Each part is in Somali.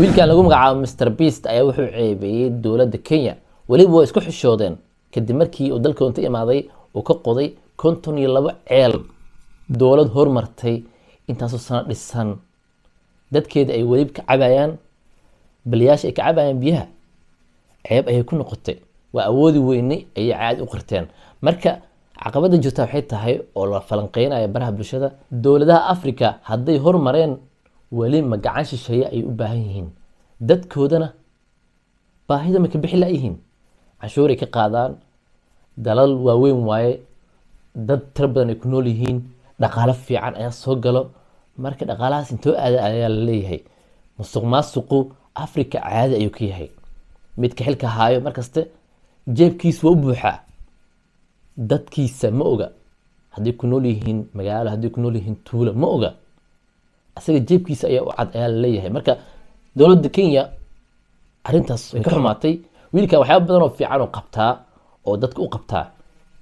wiilkan lagu magacaabo Mr Beast ayaa wuxuu ceebeeyay dowladda Kenya waliba way isku xishoodeen kadib markii uu dalkoonta imaaday oo ka qoday 52 ceel dowlad hormartay intaas oo sano dhisan dadkeeda ay waliba ka cabayaan baliyaasha ay ka cabayaan biyaha ceeb ay ku noqotay waa awoodi weynay ay caad u qirteen marka caqabada jirta waxay tahay oo la falanqeynaya baraha bulshada dowladaha Afrika hadday hormareen wali ma gacan shisheeye ay u baahan yihiin dadkoodana baahida ma ka bixi laayihiin cashuur ka qaadaan dalal waaweyn waaye dad tir badan ay ku nool yihiin dhaqaale fiican ayaa soo galo marka dhaqaalahaas intoo aad ayaa la leeyahay musuqmaasuqu Afrika caadi ayuu ka yahay midka xilka haayo markaste jeebkiisa waa u buuxaa dadkiisa ma oga haddii ku nool yihiin magaalo haddii ku nool yihiin tuulo ma oga asaga jeebkiisa ayaa u cad ayaa la leeyahay marka dowladda Kenya arintaas way ka xumaatay wiilka waxyaabo badan oo fiican oo qabtaa oo dadka u qabtaa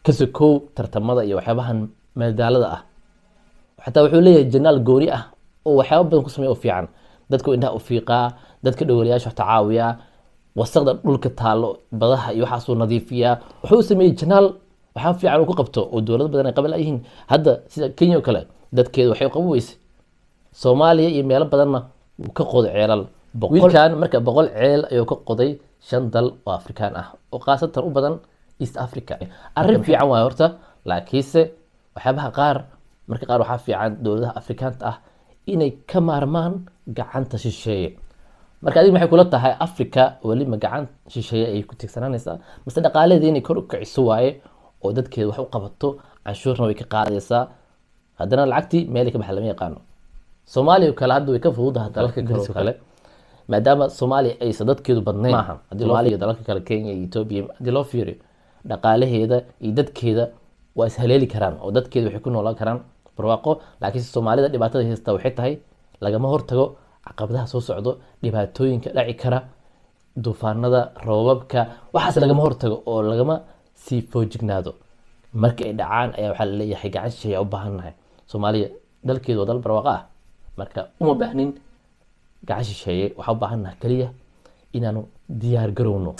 kasokow tartamada iyo waxyaabahan madaalada ah xataa wuxuu leeyahay janaal gooni ah oo waxyaabo badan ku sameeyo fiican dadku indhaha u fiiqaa dadka dhawriyaasha tacaawiya wasaqda dhulka taalo badaha iyo waxa soo nadiifiya wuxuu sameeyay janaal waxa fiican ku qabto oo dowlad badan ay qabal yihiin hadda sida Kenya oo kale dadkeedu waxay qaboweysay Soomaaliya iyo meelo badanna uu ka qoday ceelal wiilkan marka 100 ceel ayuu ka qoday 5 dal oo Afrikaan ah oo qaasatan u badan East Africa arrin fiican waa horta laakiinse waxyaabaha qaar marka qaar waxa fiican dowladaha Afrikaanta ah inay ka maarmaan gacanta shisheeye marka adiga maxay kula tahay Afrika wali ma gacan shisheeye ay ku tigsananaysaa mise dhaqaaleedii inay kor u kiciso waaye oo dadkeedu wax u qabato canshuurna way ka qaadaysaa haddana lacagtii meel ka baxay lama yaqaano Soomaaliya kale hadda way ka fududahay dalalka kale maadaama Soomaaliya ay dadkeedu badnayn maaha hadii Soomaaliya dalalka kale Kenya iyo Ethiopia hadii loo fiiriyo dhaqaalaheeda iyo dadkeeda waa is haleeli karaan oo dadkeedu waxay ku noolaan karaan barwaaqo laakiin Soomaalida dhibaatada haysta waxay tahay lagama hortago caqabadaha soo socdo dhibaatooyinka dhaci kara duufaanada roobabka waxaas lagama hortago oo lagama sii foojignaado marka ay dhacaan ayaa waxa la leeyahay gacan shisheeye u baahanahay Soomaaliya dalkeedu dal barwaaqo ah marka uma baahnin gacan shisheeye waxa u baahanahay kaliya inaanu diyaar garowno